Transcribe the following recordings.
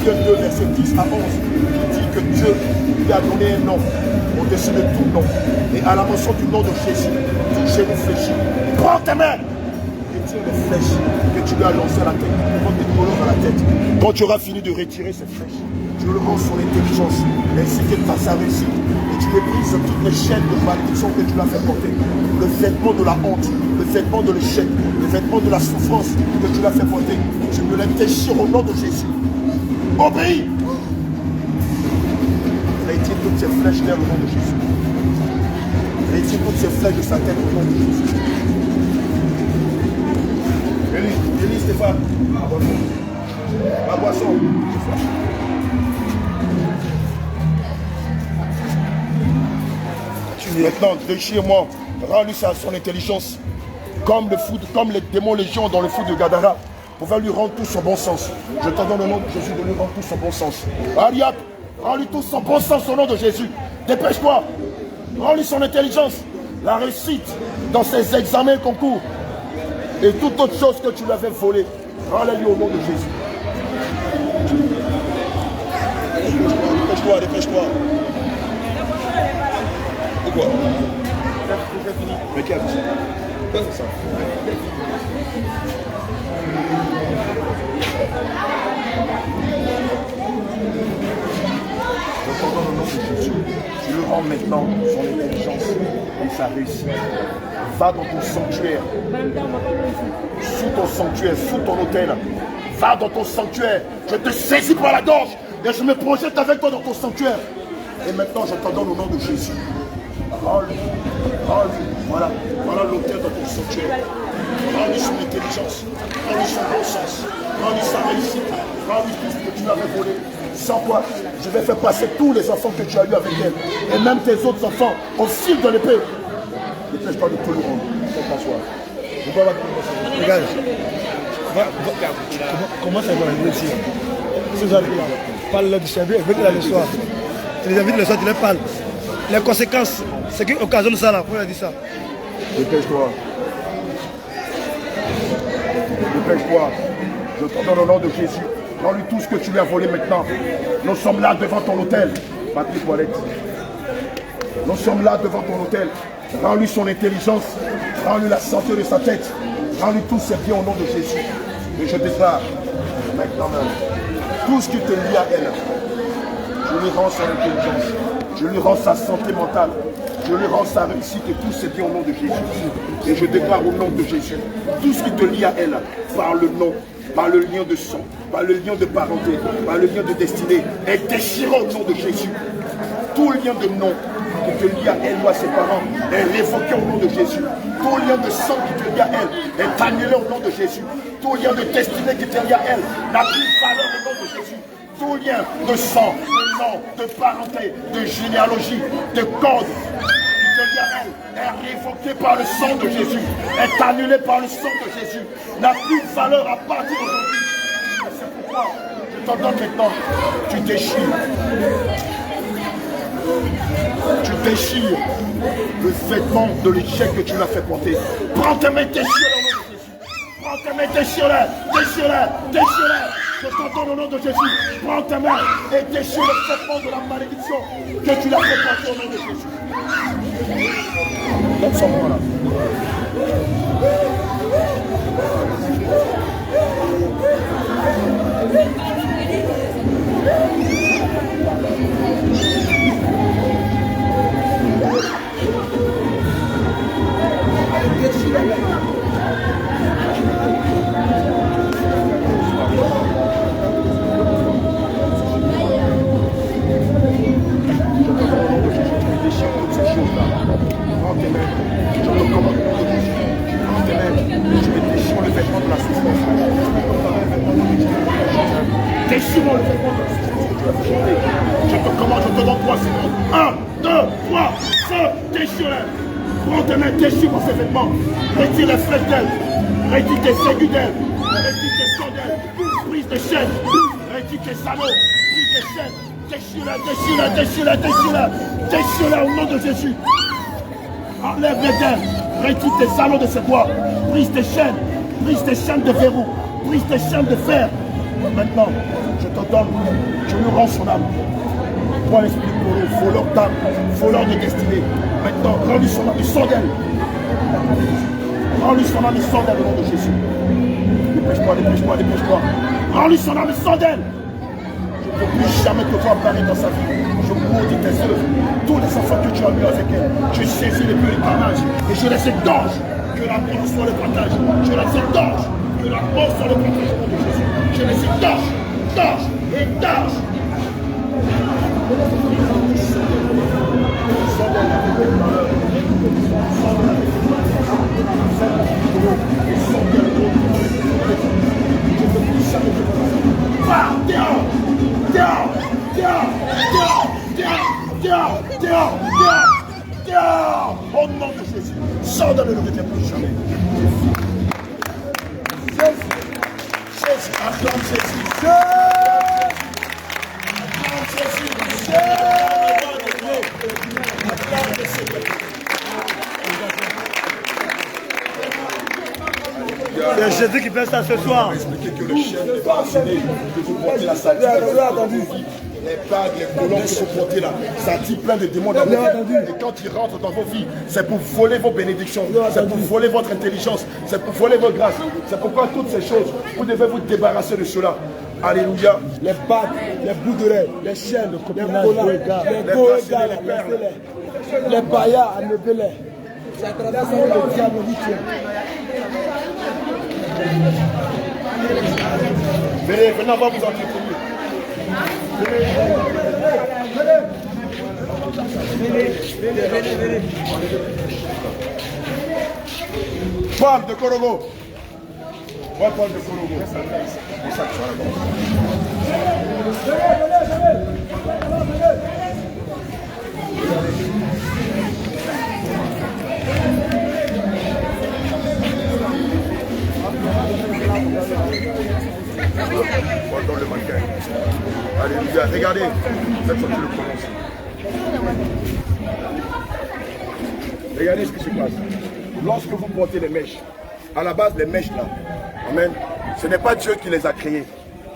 Éphésiens 2, verset 10 à 11, qui dit que Dieu lui a donné un nom au-dessus de tout nom. Et à la mention du nom de Jésus, tout genou fléchit. Prends tes mains et tire les flèches que tu lui as lancées à la tête. Prends des colons à la tête. Quand tu auras fini de retirer ces flèches, tu le rends son intelligence, ainsi que par sa réussite. Et tu débrises toutes les chaînes de malédiction que tu l'as fait porter. Le vêtement de la honte, le vêtement de l'échec, le vêtement de la souffrance que tu l'as fait porter. Tu me les déchires au nom de Jésus. Obéis. Retire toutes ces flèches d'air au nom de Jésus. Retire toutes ces flèches de sa tête au nom de Jésus. Élie Stéphane, ma boisson. Maintenant, déchire-moi, rends-lui son intelligence, comme les démons légions dans le fou de Gadara, pouvait lui rendre tout son bon sens. Je t'en donne le nom de Jésus de lui rendre tout son bon sens. Ariak, rends-lui tout son bon sens au nom de Jésus. Dépêche-toi, rends-lui son intelligence, la réussite dans ses examens et concours, et toute autre chose que tu lui avais volé, rends-le-lui au nom de Jésus. Dépêche-toi, dépêche-toi. Pourquoi? Mais quel? C'est ça. Tu le rends maintenant son intelligence et sa réussite. Va dans ton sanctuaire. Sous ton sanctuaire, sous ton autel. Va dans ton sanctuaire. Je te saisis par la gorge et je me projette avec toi dans ton sanctuaire. Et maintenant, je t'en donne au nom de Jésus. Rends-lui, voilà l'autel dans ton sanctuaire. Rends-lui son intelligence, rends-lui son bon sens, rends-lui sa réussite, rends-lui tout ce que tu avais volé. Sans quoi, je vais faire passer tous les enfants que tu as eu avec elle, et même tes autres enfants, au fil de l'épée. Dépêche-toi de tout le monde. Regarde. Comment ça va arriver ici? Ces gens-là, parle-leur du service, avec le soir. Tu les invites le soir, tu leur parles. Les conséquences, c'est qui occasionne ça là? Pourquoi il a dit ça? Dépêche-toi. Dépêche-toi. Je t'en donne au nom de Jésus. Rends-lui tout ce que tu lui as volé maintenant. Nous sommes là devant ton hôtel. Patrick Wallet. Nous sommes là devant ton hôtel. Rends-lui son intelligence. Rends-lui la santé de sa tête. Rends-lui tous ses biens au nom de Jésus. Et je déclare maintenant même tout ce qui te lie à elle. Je lui rends son intelligence. Je lui rends sa santé mentale. Je lui rends sa réussite et tous ses biens au nom de Jésus. Et je déclare au nom de Jésus, tout ce qui te lie à elle, par le nom, par le lien de sang, par le lien de parenté, par le lien de destinée, est déchiré au nom de Jésus. Tout lien de nom qui te lie à elle ou à ses parents est révoqué au nom de Jésus. Tout lien de sang qui te lie à elle est annulé au nom de Jésus. Tout lien de destinée qui te lie à elle n'a plus de valeur au nom de Jésus. Tout lien de sang, de nom, de parenté, de généalogie, de code qui te lie à elle est révoqué par le sang de Jésus, est annulé par le sang de Jésus, n'a plus de valeur à partir d'aujourd'hui. C'est pourquoi je t'en donne maintenant, tu déchires. Tu déchires le vêtement de l'échec que tu l'as fait porter. Prends tes mains, déchire-le au nom de Jésus. Prends tes mains, déchire-le, déchire-le, déchire-le. Je t'entends au nom de Jésus. Prends tes mains et déchire le vêtement de la malédiction que tu l'as fait porter au nom de Jésus. Donne son moment là. Déchire-moi le vêtement de la souffrance. Je te commande, je te donne 3 secondes. 1, 2, 3, feu, déchire-le. Prends tes mains, déchire-moi ces vêtements. Retire les flèches d'elle. Retire tes aigus d'elle. Retire tes sangs d'elle. Brise des chaînes. Retire tes anneaux. Brise des chaînes. Déchire-le, déchire-le, déchire-le, déchire-le. Déchire-le au nom de Jésus. Enlève-les d'elle. Retire tes anneaux de ce bois. Brise tes chaînes. Brise tes chaînes de verrou. Brise tes chaînes de fer. Maintenant, je te donne, je lui rends son âme. Toi, l'esprit de Polo, voleur d'âme, voleur de destinée. Maintenant, rends-lui son âme, il sort d'elle. Rends-lui son âme, il sort d'elle au nom de Jésus. Dépêche-toi, dépêche-toi, dépêche-toi. Rends-lui son âme, il sort d'elle. Je ne peux plus jamais te voir parler dans sa vie. Je maudis tes œuvres. Tous les enfants que tu as mis avec elle, je saisis les plus de carnage. Et je laisse cette gorge que la mort soit le partage. Je laisse cette gorge que la mort soit le partage au nom de Jésus. Je laisse cette gorge et gorge. Au nom de Jésus, sors dans le nom de Dieu plus jamais. Jésus, acclame Jésus. C'est Jésus qui fait ça ce soir. Expliquer que le chien n'est pas assassiné, que vous portez la saleté. Les bagues, les colons que vous portez là, ça attire plein de démons dans vos vies. Et quand ils rentrent dans vos vies, c'est pour voler vos bénédictions, c'est pour voler votre intelligence, c'est pour voler vos grâces. C'est pourquoi toutes ces choses, vous devez vous débarrasser de cela. Alléluia. Les bagues, les bouts de lait, les chaînes, les collants, les goégas, les paillas, enlevez-les. C'est à travers ça que le diable vous tient. Venez, venez, on va vous entretenir. Venez. Paul de Korogo. Ouais, Paul de Korogo. Dans le mannequin. Alléluia. Regardez, cette fois tu le prononces. Regardez ce qui se passe. Lorsque vous portez les mèches, à la base les mèches là, amen, ce n'est pas Dieu qui les a créées.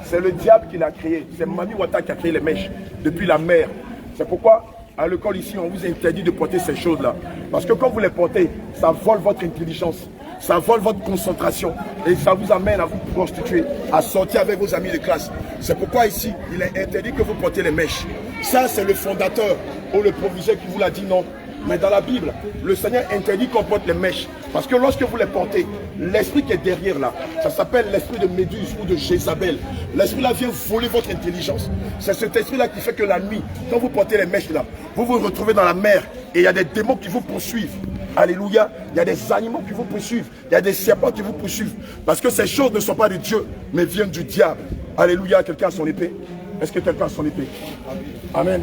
C'est le diable qui l'a créé. C'est Mami Wata qui a créé les mèches depuis la mer. C'est pourquoi à l'école ici, on vous interdit de porter ces choses-là. Parce que quand vous les portez, ça vole votre intelligence. Ça vole votre concentration et ça vous amène à vous prostituer, à sortir avec vos amis de classe. C'est pourquoi ici, il est interdit que vous portiez les mèches. Ça, c'est le fondateur ou le proviseur qui vous l'a dit non. Mais dans la Bible, le Seigneur interdit qu'on porte les mèches. Parce que lorsque vous les portez, l'esprit qui est derrière là, ça s'appelle l'esprit de Méduse ou de Jézabel. L'esprit là vient voler votre intelligence. C'est cet esprit là qui fait que la nuit, quand vous portez les mèches là, vous vous retrouvez dans la mer et il y a des démons qui vous poursuivent. Alléluia. Il y a des animaux qui vous poursuivent. Il y a des serpents qui vous poursuivent. Parce que ces choses ne sont pas de Dieu, mais viennent du diable. Alléluia. Quelqu'un a son épée? Est-ce que quelqu'un a son épée? Amen.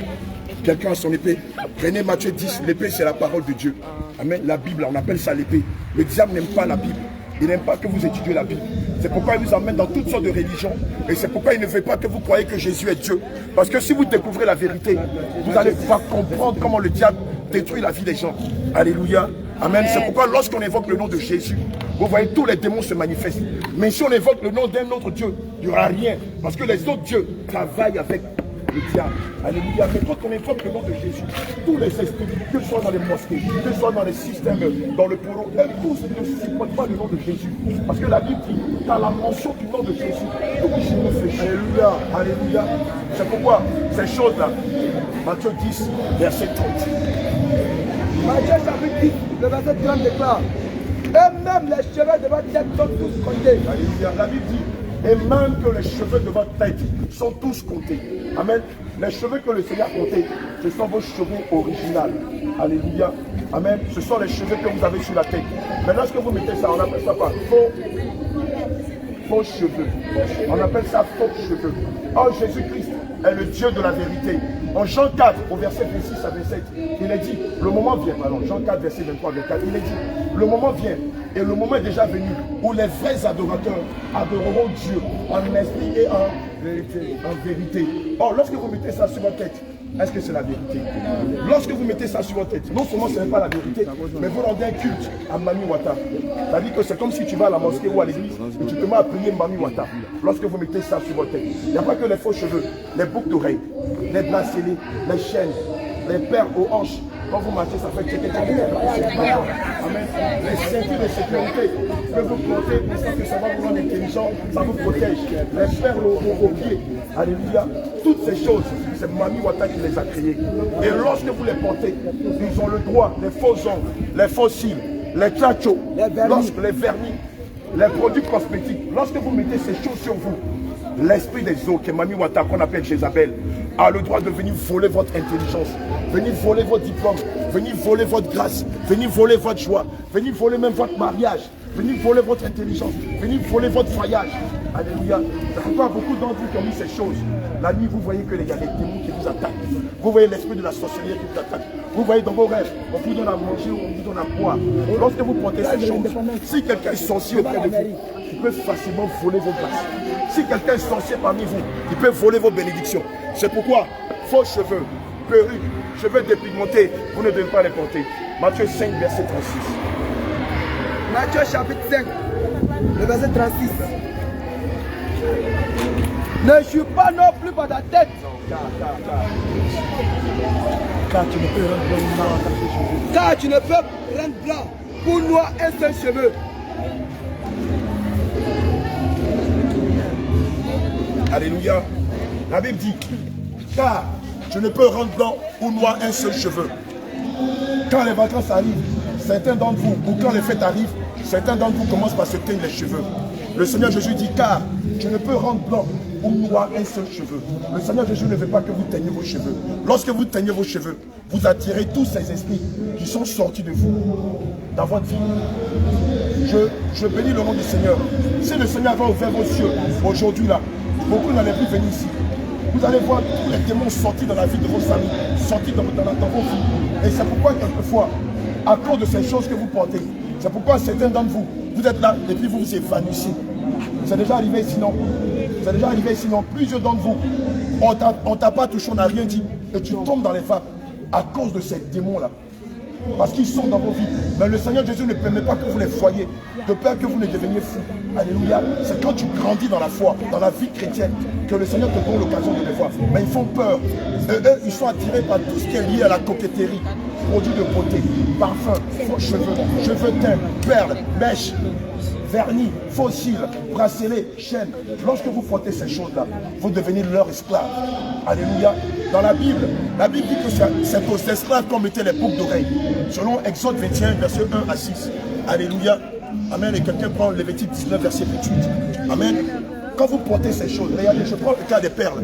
Quelqu'un a son épée? Prenez Matthieu 10. L'épée, c'est la parole de Dieu. Amen. La Bible, on appelle ça l'épée. Le diable n'aime pas la Bible. Il n'aime pas que vous étudiez la Bible. C'est pourquoi il vous emmène dans toutes sortes de religions. Et c'est pourquoi il ne veut pas que vous croyez que Jésus est Dieu. Parce que si vous découvrez la vérité, vous allez pouvoir comprendre comment le diable détruit la vie des gens. Alléluia. Amen. C'est pourquoi lorsqu'on évoque le nom de Jésus, vous voyez tous les démons se manifestent. Mais si on évoque le nom d'un autre Dieu, il n'y aura rien. Parce que les autres dieux travaillent avec le diable. Alléluia. Mais quand on évoque le nom de Jésus, tous les esprits, que ce soit dans les mosquées, que ce soit dans les systèmes, dans le polo, eux tous ne supportent pas le nom de Jésus. Parce que la Bible dit, dans la mention du nom de Jésus, tout genou fléchit. Alléluia. Alléluia. C'est pourquoi ces choses-là, Matthieu 10, verset 30. Matthieu chapitre 10, le verset 30 déclare, et même les cheveux de votre tête sont tous comptés. Alléluia. La Bible dit, et même que les cheveux de votre tête sont tous comptés. Amen. Les cheveux que le Seigneur a comptés, ce sont vos cheveux originaux. Alléluia. Amen. Ce sont les cheveux que vous avez sur la tête. Mais lorsque vous mettez ça, on appelle ça quoi? Faux cheveux. On appelle ça faux cheveux. Oh, Jésus-Christ est le Dieu de la vérité. En Jean 4, au verset 26 à 27, il est dit, le moment vient, pardon, Jean 4, verset 23 à 24, il est dit, le moment vient, et le moment est déjà venu, où les vrais adorateurs adoreront Dieu en esprit et en vérité. Or, lorsque vous mettez ça sur votre tête, Est-ce que c'est la vérité? Lorsque vous mettez ça sur votre tête, non seulement ce n'est pas la vérité, mais vous rendez un culte à Mami Wata. C'est-à-dire que c'est comme si tu vas à la mosquée ou à l'église et tu te mets à prier Mami Wata. Lorsque vous mettez ça sur votre tête, il n'y a pas que les faux cheveux, les boucles d'oreilles, les bracelets, les chaînes, les perles aux hanches. Quand vous marchez, ça fait tchèque. Amen. Les ceintures de sécurité que vous portez, pensant que ça va vous rendre intelligent, ça vous protège. Les perles aux pieds. Alléluia. Toutes ces choses, c'est Mami Wata qui les a créées. Et lorsque vous les portez, ils ont le droit, les faux ongles, les faux cils, les tchachos, les vernis, les produits cosmétiques. Lorsque vous mettez ces choses sur vous, l'esprit des eaux, que Mami Wata, qu'on appelle Jézabel, a le droit de venir voler votre intelligence, venir voler votre diplôme, venir voler votre grâce, venir voler votre joie, venir voler même votre mariage, venir voler votre intelligence, venir voler votre foyage. Alléluia. C'est pourquoi beaucoup d'entre vous qui ont mis ces choses, la nuit, vous voyez qu'il y a des démons qui vous attaquent. Vous voyez l'esprit de la sorcellerie qui vous attaque. Vous voyez dans vos rêves, on vous donne à manger, on vous donne à boire. Lorsque vous portez ces choses, si quelqu'un est sorcier auprès de vous, il peut facilement voler vos grâces. Si quelqu'un est sorcier parmi vous, il peut voler vos bénédictions. C'est pourquoi faux cheveux, perruques, cheveux dépigmentés, vous ne devez pas les porter. Matthieu 5, verset 36. Matthieu chapitre 5, le verset 36. Ne joue pas non plus par ta tête. Car tu ne peux rendre blanc. Car tu ne peux rendre blanc ou noir un seul cheveu. Alléluia. La Bible dit, car tu ne peux rendre blanc ou noir un seul cheveu. Quand les vacances arrivent, certains d'entre vous, ou quand les fêtes arrivent, certains d'entre vous commencent par se teindre les cheveux. Le Seigneur Jésus dit, car tu ne peux rendre blanc ou noir un seul cheveu. Le Seigneur Jésus ne veut pas que vous teigniez vos cheveux. Lorsque vous teignez vos cheveux, vous attirez tous ces esprits qui sont sortis de vous dans votre vie. Je bénis le nom du Seigneur. Si le Seigneur va ouvrir vos yeux aujourd'hui là, beaucoup n'allaient plus venir ici. Vous allez voir tous les démons sortis dans la vie de vos amis, sortis dans vos vies. Et c'est pourquoi quelquefois, à cause de ces choses que vous portez, c'est pourquoi certains d'entre vous, vous êtes là et puis vous vous évanouissez. C'est déjà arrivé sinon. C'est déjà arrivé sinon. Plusieurs d'entre vous, on t'a pas touché, on n'a rien dit. Et tu tombes dans les vapes à cause de ces démons-là. Parce qu'ils sont dans vos vies. Mais le Seigneur Jésus ne permet pas que vous les voyiez, de peur que vous ne deveniez fous. Alléluia. C'est quand tu grandis dans la foi, dans la vie chrétienne, que le Seigneur te donne l'occasion de les voir. Mais ils font peur. Eux, ils sont attirés par tout ce qui est lié à la coquetterie. Produits de beauté, parfums, faux cheveux teints, perles, mèches, vernis, faux cils, bracelets, chaînes. Lorsque vous portez ces choses-là, vous devenez leur esclave. Alléluia. Dans la Bible dit que c'est aux esclaves qu'on mettait les boucles d'oreilles. Selon Exode 21, verset 1 à 6. Alléluia. Amen. Et quelqu'un prend Lévitique 19, verset 28. Amen. Quand vous portez ces choses, regardez, je prends le cas des perles.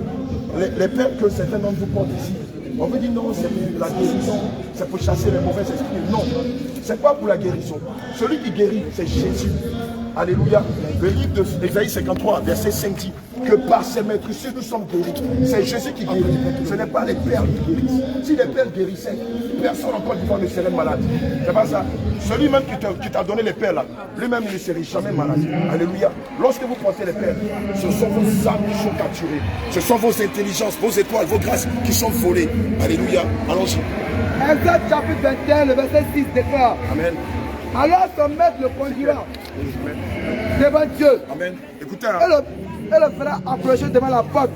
Les perles que certains d'entre vous portent ici. On veut dire non, c'est pour la guérison, c'est pour chasser les mauvais esprits. Non, c'est pas pour la guérison. Celui qui guérit, c'est Jésus. Alléluia. Le livre d'Ésaïe 53, verset 5 dit que par ses maîtrises, nous sommes guéris. C'est Jésus qui guérit. Ce n'est pas les perles qui guérissent. Si les perles guérissaient, personne en Côte d'Ivoire ne serait malade. C'est pas ça. Celui-même qui t'a donné les perles, lui-même ne serait jamais malade. Alléluia. Lorsque vous portez les perles, ce sont vos âmes qui sont capturées. Ce sont vos intelligences, vos étoiles, vos grâces qui sont volées. Alléluia. Allons-y. Exode chapitre 21, le verset 6 déclare. Amen. Alors son maître le conduira devant Dieu. Amen. Écoutez. Et le fera approcher devant la porte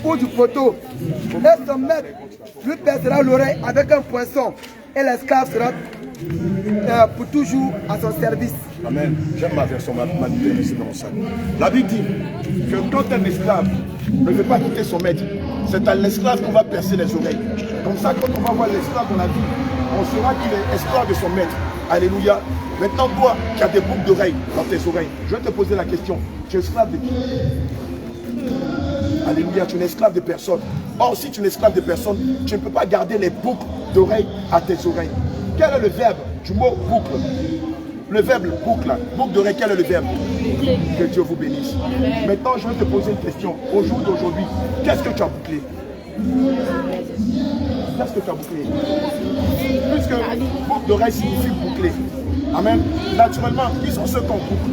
ou du poteau. Et son maître lui percera l'oreille avec un poinçon. Et l'esclave sera pour toujours à son service. Amen. J'aime ma version, ma ici dans mon sac. La Bible dit que quand un esclave ne veut pas quitter son maître, c'est à l'esclave qu'on va percer les oreilles. Comme ça, quand on va voir l'esclave dans la vie, on saura qu'il est esclave de son maître. Alléluia. Maintenant, toi qui as des boucles d'oreilles dans tes oreilles, je vais te poser la question. Tu es esclave de qui? Alléluia, tu es esclave de personne. Or, si tu es esclave de personne, tu ne peux pas garder les boucles d'oreilles à tes oreilles. Quel est le verbe du mot boucle? Le verbe boucle, boucle d'oreille, quel est le verbe? Que Dieu vous bénisse. Maintenant, je vais te poser une question. Au jour d'aujourd'hui, qu'est-ce que tu as bouclé? Qu'est-ce que tu as bouclé? Puisque boucle d'oreille signifie boucler. Amen. Naturellement, qui sont ceux qu'on boucle?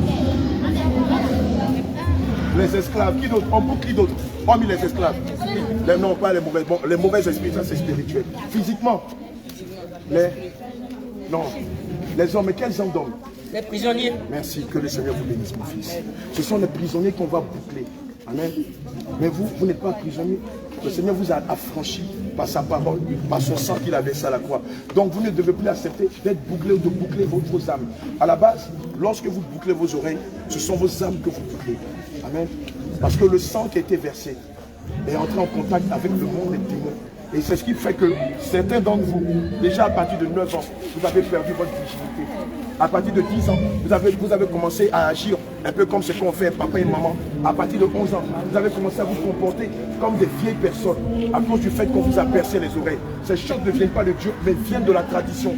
Les esclaves. Qui d'autre? On boucle qui d'autre? Hormis les esclaves. Non, pas les mauvais. Bon, les mauvais esprits, ça c'est spirituel. Physiquement, non, les hommes, mais quels hommes d'hommes? Les prisonniers. Merci, que le Seigneur vous bénisse, mon fils. Ce sont les prisonniers qu'on va boucler. Amen. Mais vous n'êtes pas prisonnier. Le Seigneur vous a affranchi par sa parole, par son sang qu'il a versé à la croix. Donc vous ne devez plus accepter d'être bouclé ou de boucler vos âmes. À la base, lorsque vous bouclez vos oreilles, ce sont vos âmes que vous bouclez. Amen. Parce que le sang qui a été versé est entré en contact avec le monde des démons. Et c'est ce qui fait que certains d'entre vous, déjà à partir de 9 ans, vous avez perdu votre virginité. À partir de 10 ans, vous avez commencé à agir un peu comme ce qu'ont fait papa et maman. À partir de 11 ans, vous avez commencé à vous comporter comme des vieilles personnes à cause du fait qu'on vous a percé les oreilles. Ces choses ne viennent pas de Dieu, mais viennent de la tradition.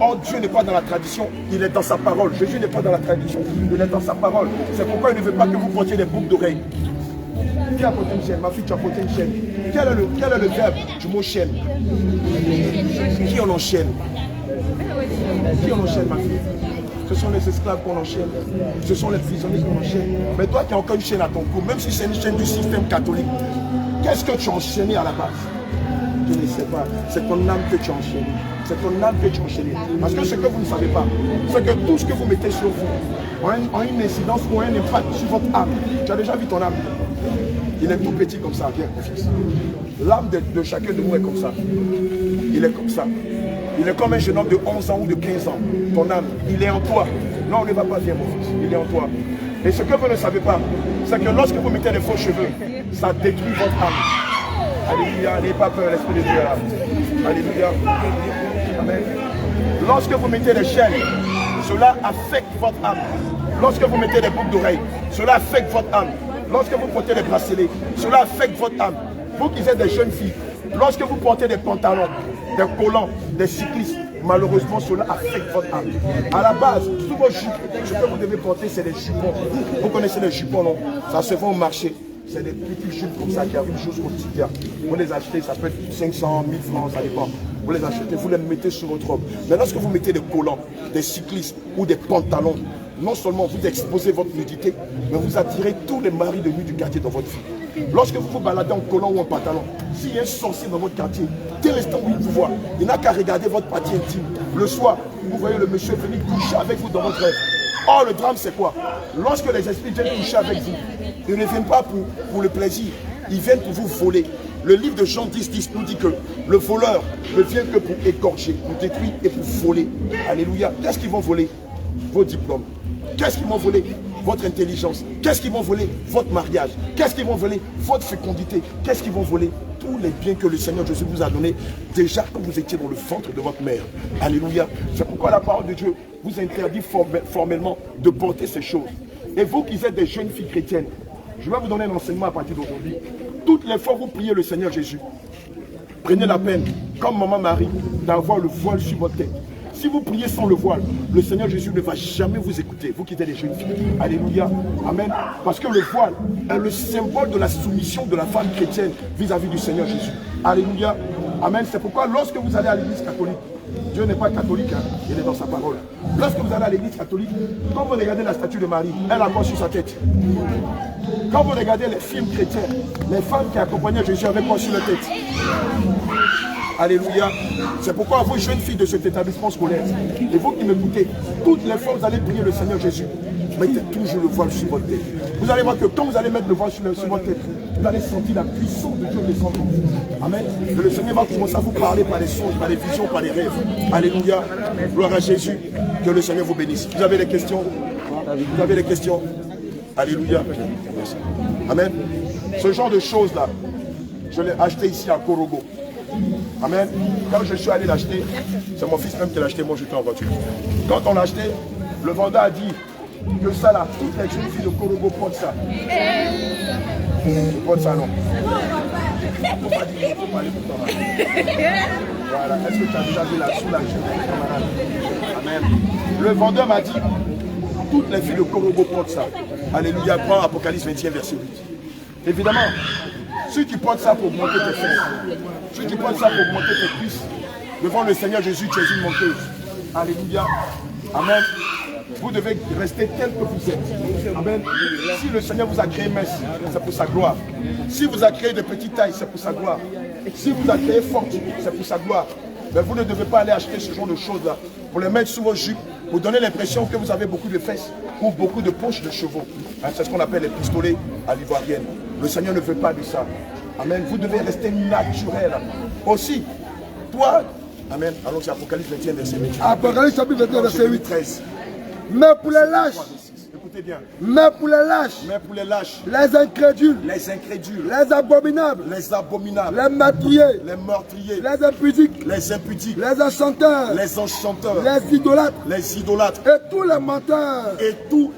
Or, Dieu n'est pas dans la tradition, il est dans sa parole. Jésus n'est pas dans la tradition, il est dans sa parole. C'est pourquoi il ne veut pas que vous portiez des boucles d'oreilles. Qui a porté une chaîne? Ma fille, tu as porté une chaîne. Quel est le verbe du mot chaîne? Qui en enchaîne? Qui en enchaîne, ma fille? Ce sont les esclaves qu'on enchaîne. Ce sont les prisonniers qu'on enchaîne. Mais toi qui as encore une chaîne à ton cou, même si c'est une chaîne du système catholique, qu'est-ce que tu as enchaîné à la base? Je ne sais pas. C'est ton âme que tu as enchaîné. C'est ton âme que tu as enchaîné. Parce que ce que vous ne savez pas, c'est que tout ce que vous mettez sur vous a une incidence ou un impact sur votre âme. Tu as déjà vu ton âme? Il est tout petit comme ça, viens, mon fils. L'âme de chacun de nous est comme ça. Il est comme ça. Il est comme un jeune homme de 11 ans ou de 15 ans. Ton âme, il est en toi. Non, on ne va pas bien, mon fils. Il est en toi. Et ce que vous ne savez pas, c'est que lorsque vous mettez des faux cheveux, ça détruit votre âme. Alléluia, n'ayez pas peur, l'Esprit de Dieu est là. Alléluia. Amen. Lorsque vous mettez des chaînes, cela affecte votre âme. Lorsque vous mettez des boucles d'oreilles, cela affecte votre âme. Lorsque vous portez des bracelets, cela affecte votre âme. Vous qui êtes des jeunes filles, lorsque vous portez des pantalons, des collants, des cyclistes, malheureusement cela affecte votre âme. À la base, tous vos jupes, ce que vous devez porter, c'est des jupons. Vous connaissez les jupons, non? Ça se vend au marché. C'est des petits jupes comme ça qui arrivent juste au quotidien. Vous les achetez, ça peut être 500, 1000 francs, ça dépend. Vous les achetez, vous les mettez sur votre robe. Mais lorsque vous mettez des collants, des cyclistes ou des pantalons, non seulement vous exposez votre nudité, mais vous attirez tous les maris de nuit du quartier dans votre vie. Lorsque vous vous baladez en collant ou en pantalon, s'il y a un sorcier dans votre quartier, dès l'instant où il vous voit, il n'a qu'à regarder votre partie intime. Le soir, vous voyez le monsieur venir coucher avec vous dans votre rêve. Or, le drame, c'est quoi? Lorsque les esprits viennent coucher avec vous, ils ne viennent pas pour le plaisir, ils viennent pour vous voler. Le livre de Jean 10 nous dit que le voleur ne vient que pour égorger, pour détruire et pour voler. Alléluia. Qu'est-ce qu'ils vont voler? Vos diplômes. Qu'est-ce qu'ils vont voler? Votre intelligence. Qu'est-ce qu'ils vont voler? Votre mariage. Qu'est-ce qu'ils vont voler? Votre fécondité. Qu'est-ce qu'ils vont voler? Tous les biens que le Seigneur Jésus vous a donnés déjà quand vous étiez dans le ventre de votre mère. Alléluia. C'est pourquoi la parole de Dieu vous interdit formellement de porter ces choses. Et vous qui êtes des jeunes filles chrétiennes, je vais vous donner un enseignement à partir d'aujourd'hui. Toutes les fois que vous priez le Seigneur Jésus, prenez la peine, comme maman Marie, d'avoir le voile sur votre tête. Si vous priez sans le voile, le Seigneur Jésus ne va jamais vous écouter, vous qui êtes des jeunes filles. Alléluia. Amen. Parce que le voile est le symbole de la soumission de la femme chrétienne vis-à-vis du Seigneur Jésus. Alléluia. Amen. C'est pourquoi lorsque vous allez à l'église catholique, Dieu n'est pas catholique, hein, il est dans sa parole. Lorsque vous allez à l'église catholique, quand vous regardez la statue de Marie, elle a quoi sur sa tête? Quand vous regardez les films chrétiens, les femmes qui accompagnaient Jésus avaient quoi sur leur tête? Alléluia. C'est pourquoi vous, jeunes filles de cet établissement scolaire, et vous qui m'écoutez, toutes les fois vous allez prier le Seigneur Jésus, mettez toujours le voile sur votre tête. Vous allez voir que quand vous allez mettre le voile sur votre tête, vous allez sentir la puissance de Dieu descendre. Amen. Et le Seigneur va commencer à vous parler par les songes, par les visions, par les rêves. Alléluia. Gloire à Jésus. Que le Seigneur vous bénisse. Vous avez des questions? Vous avez des questions? Alléluia. Merci. Amen. Ce genre de choses-là, je l'ai acheté ici à Korogo. Amen. Quand je suis allé l'acheter, c'est mon fils même qui l'a acheté, moi j'étais en voiture. Quand on l'a acheté, le vendeur a dit que ça là, toutes les jeunes filles de Korogo portent ça. Portent ça, non. Il ne faut pas dire, il ne faut pas aller pour ton mari. Voilà, est-ce que tu as déjà vu la soulagement de ton mari? Amen. Le vendeur m'a dit, toutes les filles de Korogo portent ça. Alléluia, prends Apocalypse 21, verset 8. Évidemment, si tu portes ça pour augmenter tes fesses, si tu portes ça pour augmenter tes cuisses, devant le Seigneur Jésus, tu es une menteuse. Alléluia. Amen. Vous devez rester tel que vous êtes. Amen. Si le Seigneur vous a créé mince, c'est pour sa gloire. Si vous a créé de petite taille, c'est pour sa gloire. Si vous a créé forte, c'est pour sa gloire. Mais vous ne devez pas aller acheter ce genre de choses-là pour les mettre sous vos jupes, pour donner l'impression que vous avez beaucoup de fesses ou beaucoup de poches de chevaux. Hein, c'est ce qu'on appelle les pistolets à l'ivoirienne. Le Seigneur ne veut pas de ça. Amen. Vous devez rester naturel. Aussi, toi, amen. Allons-y, Apocalypse 21, verset 8. Apocalypse chapitre 21, verset 8. 13. Mais pour les lâches, écoutez bien. Mais pour les lâches, les incrédules, les abominables, les meurtriers, les impudiques, les enchanteurs, les idolâtres, et tous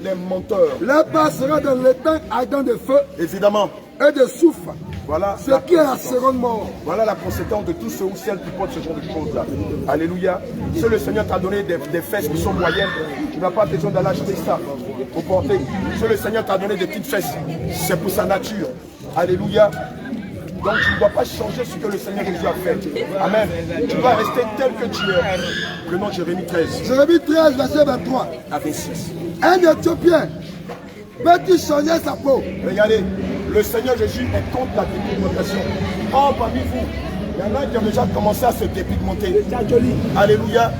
les menteurs, leur part sera dans l'étang ardent de feu, évidemment, et de soufre. Voilà ce qui est la seconde mort. Voilà la conséquence de tous ceux ou celles qui portent ce genre de choses-là. Alléluia. Si le Seigneur t'a donné des fesses qui sont moyennes, tu n'as pas besoin d'aller acheter ça pour porter. Si le Seigneur t'a donné des petites fesses, c'est pour sa nature. Alléluia. Donc tu ne dois pas changer ce que le Seigneur Jésus a fait. Amen. Tu dois rester tel que tu es. Prenons Jérémie 13. Jérémie 13, verset 23. À 26. Un Éthiopien peut-il changer sa peau? Regardez, le Seigneur Jésus est contre la dépigmentation. Oh, parmi vous, il y en a qui ont déjà commencé à se dépigmenter. Alléluia.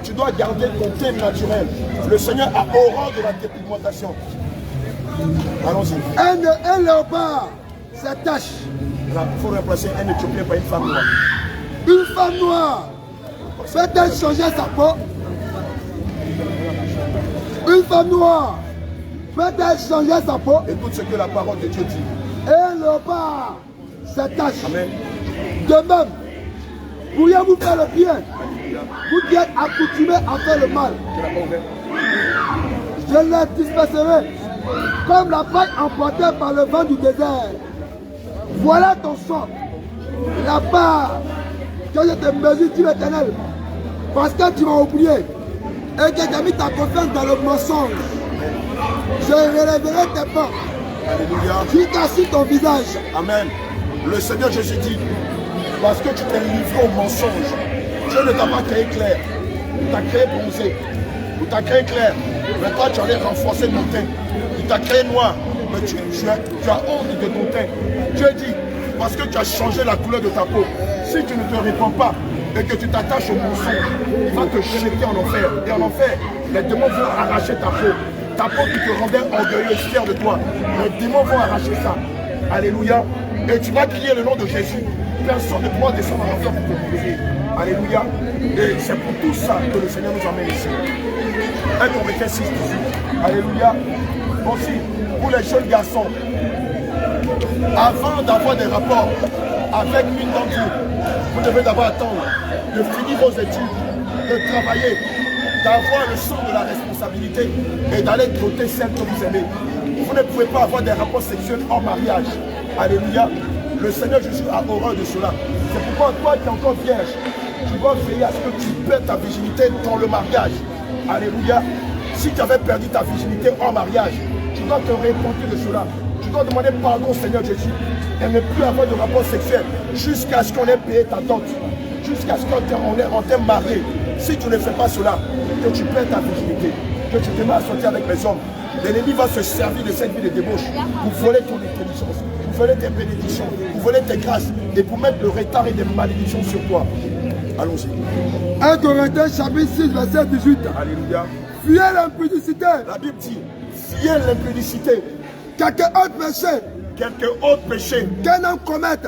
Tu dois garder ton teint naturel. Le Seigneur a horreur de la dépigmentation. Allons-y. Un léopard, c'est tache. Il faut remplacer un Éthiopien par une femme noire. Une femme noire peut-elle changer sa peau? Une femme noire peut-elle changer sa peau? Écoute ce que la parole de Dieu dit. Un léopard, c'est tache. Amen. De même, pourriez-vous faire le bien? Vous qui êtes accoutumés à faire le mal. Je les disperserai comme la paille emportée par le vent du désert. Voilà ton sort, la part que je te mesure, dit l'Éternel, parce que tu m'as oublié et que tu as mis ta confiance dans le mensonge. Je relèverai tes pas. Alléluia. Jusqu'à sur ton visage. Amen. Le Seigneur Jésus dit, parce que tu t'es livré au mensonge, Dieu ne t'a pas créé clair, il t'a créé bronzé, il t'a créé clair, mais toi tu allais renforcer ton teint. Il t'a créé noir, mais tu as honte de ton teint. Dieu dit, parce que tu as changé la couleur de ta peau, si tu ne te répands pas et que tu t'attaches au mensonge, il va te jeter en enfer. Et en enfer, les démons vont arracher ta peau. Ta peau qui te rendait orgueilleux, fier de toi. Les démons vont arracher ça. Alléluia. Et tu vas crier le nom de Jésus. Personne ne pourra descendre en enfer pour te briser. Alléluia. Et c'est pour tout ça que le Seigneur nous emmène ici. 1 Corinthiens 6, 18. Alléluia. Aussi, pour les jeunes garçons, avant d'avoir des rapports avec une d'entre vous, vous devez d'abord attendre de finir vos études, de travailler, d'avoir le sens de la responsabilité et d'aller doter celle que vous aimez. Vous ne pouvez pas avoir des rapports sexuels hors mariage. Alléluia. Le Seigneur Jésus a horreur de cela. C'est pourquoi toi qui es encore vierge, tu dois veiller à ce que tu perds ta virginité dans le mariage. Alléluia. Si tu avais perdu ta virginité hors mariage, tu dois te repentir de cela. Tu dois demander pardon au Seigneur Jésus et ne plus avoir de rapport sexuel jusqu'à ce qu'on ait payé ta dot, jusqu'à ce qu'on t'ait marié. Si tu ne fais pas cela, que tu perds ta virginité, que tu te mets à sortir avec les hommes, l'ennemi va se servir de cette vie de débauche pour voler ton intelligence, pour voler tes bénédictions, pour voler tes grâces et pour mettre le retard et des malédictions sur toi. Allons-y. 1 Corinthiens chapitre 6, verset 18. Alléluia. Fuyez l'impudicité. La Bible dit, fuyez l'impudicité. Quelque autre péché qu'un homme commette,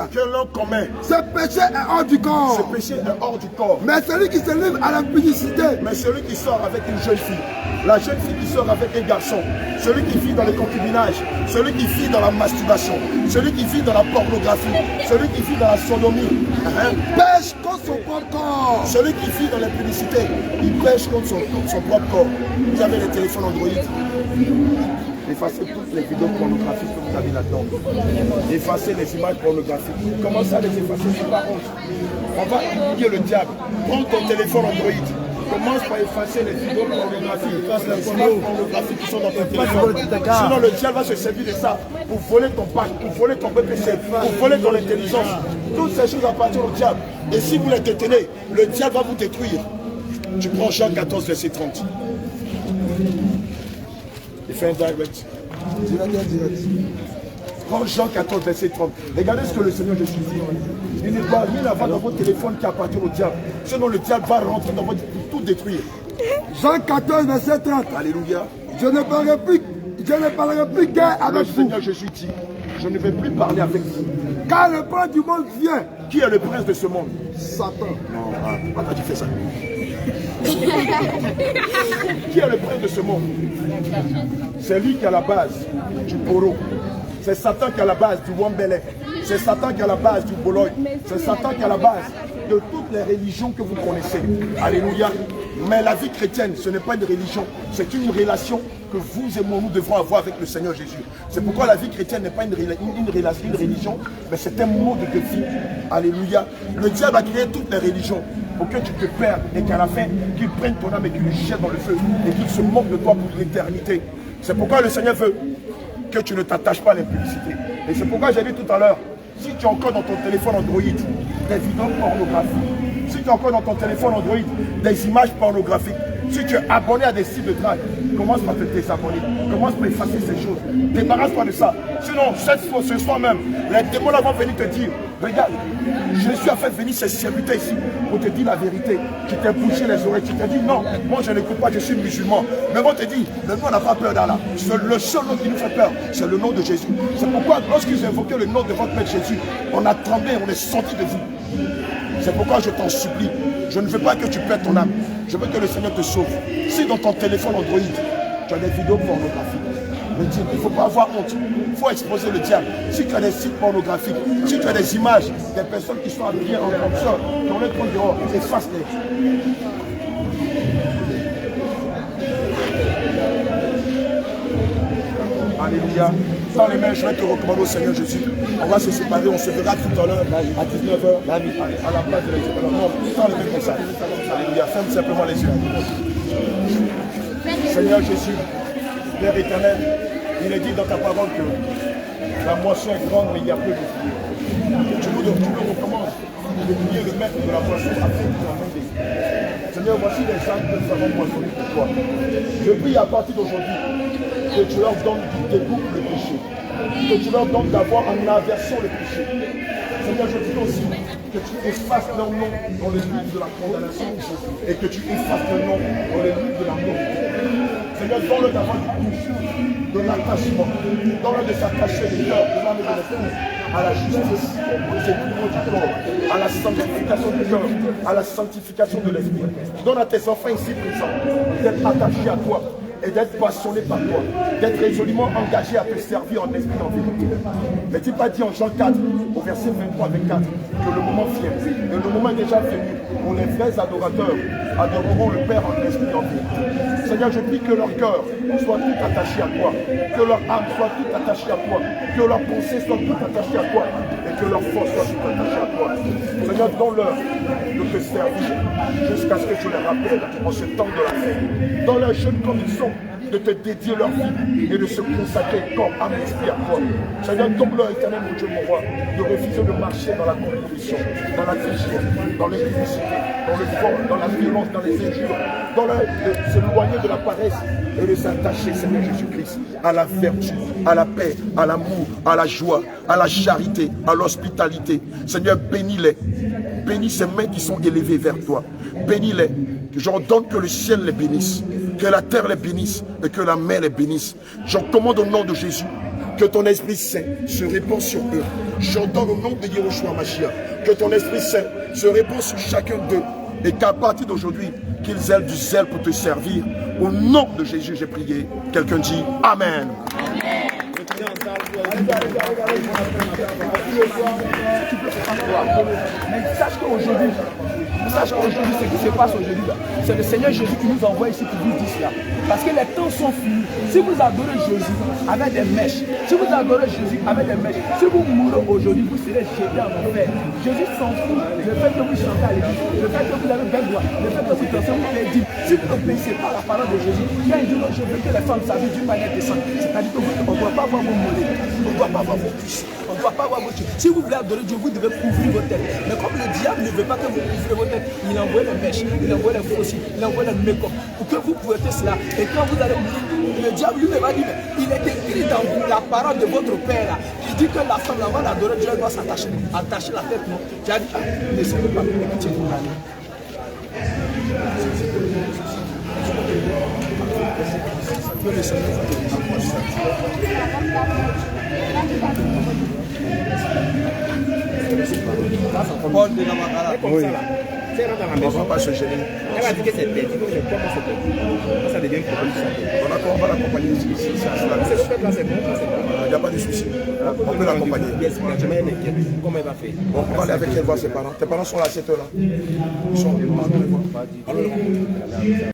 ce péché est hors du corps. Ce péché est hors du corps. Mais celui qui se livre à l'impudicité, mais celui qui sort avec une jeune fille, la jeune fille qui sort avec un garçon, celui qui vit dans le concubinage, celui qui vit dans la masturbation, celui qui vit dans la pornographie, celui qui vit dans la sodomie, pêche contre son propre corps. Celui qui vit dans l'impudicité, il pêche contre son propre corps. Vous avez les téléphones Android. Effacez toutes les vidéos pornographiques que vous avez là-dedans. Effacez les images pornographiques. Commencez à les effacer, c'est pas honte. On va humilier le diable. Prends ton téléphone Android. Commence par effacer les vidéos pornographiques, les images pornographiques qui sont dans ton téléphone. Sinon le diable va se servir de ça pour voler ton pack, pour voler ton BPC, pour voler ton intelligence. Toutes ces choses appartiennent au diable. Et si vous les détenez, le diable va vous détruire. Tu prends Jean 14, verset 30. Il fait un direct. Prends Jean 14, verset 30. Regardez ce que le Seigneur Jésus dit. Il ne doit rien avoir dans votre téléphone qui appartient au diable. Sinon le diable va rentrer dans votre vie pour tout détruire. Jean 14, verset 30. Alléluia. Je ne parlerai plus guère avec Le vous. Seigneur Jésus dit, je ne vais plus parler avec vous. Car le prince du monde vient. Qui est le prince de ce monde? Satan. Non, pourquoi tu fais ça? Qui est le prince de ce monde? C'est lui qui est à la base du Poro. C'est Satan qui est à la base du Wambele. C'est Satan qui est à la base du Boloy. C'est Satan qui est à la base de toutes les religions que vous connaissez. Alléluia. Mais la vie chrétienne, ce n'est pas une religion. C'est une relation que vous et moi, nous devrons avoir avec le Seigneur Jésus. C'est pourquoi la vie chrétienne n'est pas une religion, mais c'est un mode de vie. Alléluia. Le diable a créé toutes les religions pour que tu te perdes et qu'à la fin, qu'il prenne ton âme et qu'il le jette dans le feu et qu'il se moque de toi pour l'éternité. C'est pourquoi le Seigneur veut que tu ne t'attaches pas à l'impudicité. Et c'est pourquoi j'ai dit tout à l'heure, si tu as encore dans ton téléphone Android des vidéos pornographiques, si tu as encore dans ton téléphone Android des images pornographiques, si tu es abonné à des sites de drague, commence par te désabonner, commence par effacer ces choses, débarrasse-toi de ça. Sinon, ce soir même, les démons vont venir te dire, regarde, Jésus a fait venir ses serviteurs ici pour te dire la vérité. Tu t'es bouché les oreilles, tu t'es dit non, moi je n'écoute pas, je suis musulman. Mais on te dit, mais nous on n'a pas peur d'Allah. Le seul nom qui nous fait peur, c'est le nom de Jésus. C'est pourquoi lorsqu'ils invoquaient le nom de votre Maître Jésus, on a tremblé, on est sorti de vous. C'est pourquoi je t'en supplie, je ne veux pas que tu perdes ton âme. Je veux que le Seigneur te sauve. Si dans ton téléphone Android, tu as des vidéos pornographiques, il ne faut pas avoir honte. Il faut exposer le diable. Si tu as des sites pornographiques, si tu as des images, des personnes qui sont habillées en comme ça, dans les comptes dehors, efface-les. Alléluia. Dans les mains, je vais te recommander au Seigneur Jésus. On va se séparer, on se verra tout à l'heure à 19h à la place de l'extérieur. Non, dans les mains comme ça. Alléluia. Ferme simplement les yeux. Seigneur Jésus, Père éternel, il est dit dans ta parole que la moisson est grande, mais il y a peu de fruits. Tu nous recommandes de prier le maître de la moisson afin de l'amener. Seigneur, voici les âmes que nous avons moissonnées pour toi. Je prie à partir d'aujourd'hui que tu leur donnes du dégoût pour le péché, que tu leur donnes d'avoir en aversion le péché. Seigneur, je dis aussi que tu effaces leur nom dans le livre de la condamnation et que tu effaces leur nom dans le livre de la mort. Seigneur, donne-leur d'avoir du goût, de l'attachement, donne-leur de s'attacher du cœur, de l'âme et de l'esprit à la justice, aux équilibres du corps, à la sanctification du cœur, à la sanctification de l'esprit. Donne à tes enfants ici présents d'être attachés à toi et d'être passionnés par toi, d'être résolument engagés à te servir en esprit et en vérité. N'est-il pas dit en Jean 4, au verset 23-24, que le moment vient, et le moment est déjà venu, où les vrais adorateurs adoreront le Père en esprit et en vérité. Seigneur, je prie que leur cœur soit tout attaché à toi, que leur âme soit tout attachée à toi, que leur pensée soit tout attachée à toi, et que leur force soit tout attachée à toi. Seigneur, donne-leur de te servir jusqu'à ce que tu les rappelles en ce temps de la fin. Donne-leur jeunes comme ils sont, de te dédier leur vie et de se consacrer corps, âme, esprit à toi. Seigneur, donne-leur, éternel, mon Dieu, mon roi, de refuser de marcher dans la compromission, dans la tricherie, dans l'impudicité, dans le vol, dans la violence, dans les injures. Donne-leur de s'éloigner de la paresse et de s'attacher, Seigneur Jésus-Christ, à la vertu, à la paix, à l'amour, à la joie, à la charité, à l'hospitalité. Seigneur, bénis-les. Bénis ces mains qui sont élevées vers toi. Bénis-les. J'ordonne que le ciel les bénisse, que la terre les bénisse et que la mer les bénisse. J'en commande au nom de Jésus que ton Esprit Saint se répand sur eux. J'ordonne au nom de Yehoshua Mashiach que ton Esprit Saint se répand sur chacun d'eux et qu'à partir d'aujourd'hui, qu'ils aient du zèle pour te servir. Au nom de Jésus, j'ai prié. Quelqu'un dit Amen. Mais sache qu'aujourd'hui, ce qui se passe aujourd'hui, c'est le Seigneur Jésus qui nous envoie ici pour vous dire cela. Parce que les temps sont finis. Si vous adorez Jésus avec des mèches, si vous adorez Jésus avec des mèches, si vous mourrez aujourd'hui, vous serez jetés en enfer. Jésus s'en fout. Le fait que vous chantez à l'église, le fait que vous avez bien droit, le fait que vous dansez, vous pouvez dire, si vous n'obéissez pas à la parole de Jésus, quand il dit non, je veux que les femmes s'habillent d'une manière décente, c'est-à-dire qu'on ne doit pas voir vos mollets, on ne doit pas voir vos cuisses, on ne doit pas voir vos cuisses. Si vous voulez adorer Dieu, vous devez couvrir votre tête. Mais comme le diable ne veut pas que vous couvrez votre tête, fait, il envoie les mèches, il envoie les fossiles, il envoie les make-up pour que vous portez cela. Et quand vous allez mourir, le diable lui va dire, mais il est écrit dans la parole de votre père là. Il dit que la femme là, avant d'adorer Dieu, elle doit s'attacher, attacher la tête, non? Tu as dit, ne savez pas, écoutez vous là. Oui. On ne va pas se gêner. Elle va dire que c'est perdu, mais comment c'est perdu? Ça devient problème. On va l'accompagner ici. Il n'y a pas de souci. On peut l'accompagner. Comment elle va faire? Bon, on va aller avec elle voir ses parents. Tes parents sont là à cette heure-là. Ils sont là.